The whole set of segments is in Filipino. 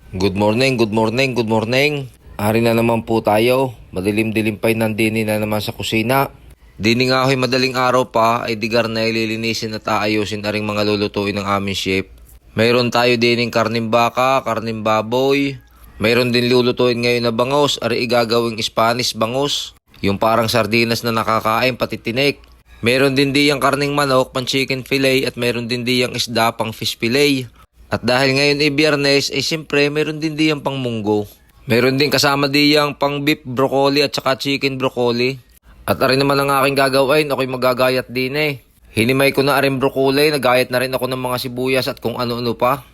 Good morning, good morning, good morning. Ari na naman po tayo. Madilim-dilim pa'y nandini na naman sa kusina. Dini nga ako'y madaling araw pa ay digar na ililinisin at aayusin na ring mga lulutuin ng aming chef. Mayroon tayo dining karning baka, karning baboy. Mayroon din lulutuin ngayon na bangos, ari igagawing Spanish bangos. Yung parang sardinas na nakakain pati tinik. Mayroon din diyang karning manok, pang chicken fillet at mayroon din diyang isda pang fish fillet. At dahil ngayon ay biyernes, ay siyempre mayroon din diyang pang munggo. Mayroon din kasama diyang pang beef broccoli at saka chicken broccoli. At arin naman ang aking gagawin, ako'y magagayat din eh. Hinimay ko na aring broccoli, nagayat na rin ako ng mga sibuyas at kung ano-ano pa.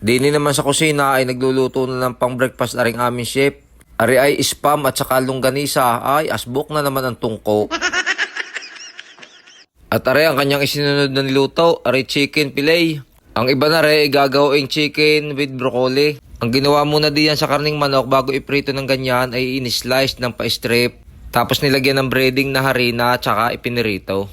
Dini naman sa kusina ay nagluluto na ng pang breakfast aring aming chef. Ari ay spam at saka longganisa, ay asbok na naman ang tungko. At ari ang kanyang isinunod na niluto, ari chicken fillet. Ang iba na rin gagawing chicken with broccoli. Ang ginawa muna diyan sa karning manok bago iprito ng ganyan ay in-slice ng pa-strip. Tapos nilagyan ng breading na harina tsaka ipinirito.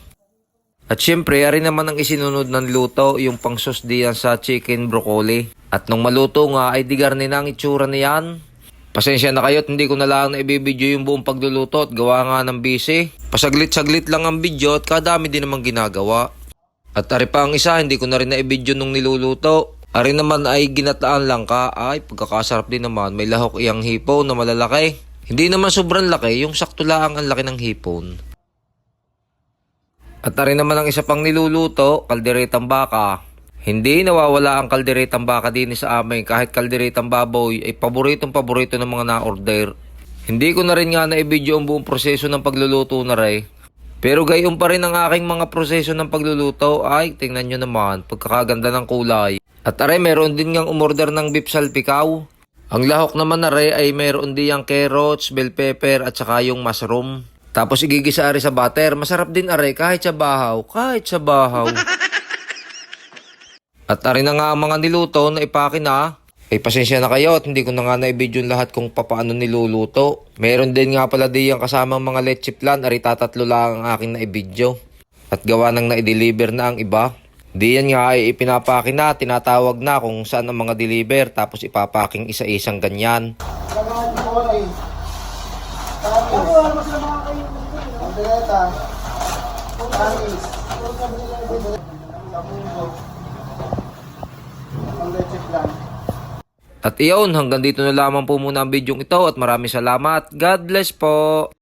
At syempre, ari naman ang isinunod ng luto, yung pang sauce diyan sa chicken broccoli. At nung maluto nga ay digarni na ang itsura niyan. Pasensya na kayo at hindi ko na lang na ibibidyo yung buong pagluluto at gawa nga ng busy. Pasaglit-saglit lang ang video at kadami din namang ginagawa. At ari pa ang isa, hindi ko na rin na-video nung niluluto. Ari naman ay ginataan lang ka, ay pagkakasarap din naman. May lahok iyang hipon na malalaki. Hindi naman sobrang laki, yung sakto lang ang laki ng hipon. At ari naman ang isa pang niluluto, kalderetang baka. Hindi nawawala ang kalderetang baka din sa amin, kahit kalderetang baboy ay paboritong ng mga na-order. Hindi ko na rin nga na-video ang buong proseso ng pagluluto na rin. Pero gayon pa rin ang aking mga proseso ng pagluluto, ay tingnan nyo naman, pagkakaganda ng kulay. At aray, meron din ngang umorder ng beef salpikaw. Ang lahok naman na rin ay meron din yung carrots, bell pepper at saka yung mushroom. Tapos igigisa ari sa butter, masarap din aray kahit sa bahaw, At ari na nga ang mga niluto na ipake na. Ay pasensya na kayo at hindi ko na nga na-video lahat kung paano niluluto. Meron din nga pala diyang kasamang mga leche flan, ari tatatlo lang ang aking na-video. At gawa nang na-deliver na ang iba. Diyan nga ay ipinapake na, tinatawag na kung saan ang mga deliver tapos ipapaking isa-isang ganyan. At iyon, hanggang dito na lamang po muna ang bidyong ito at maraming salamat. God bless po!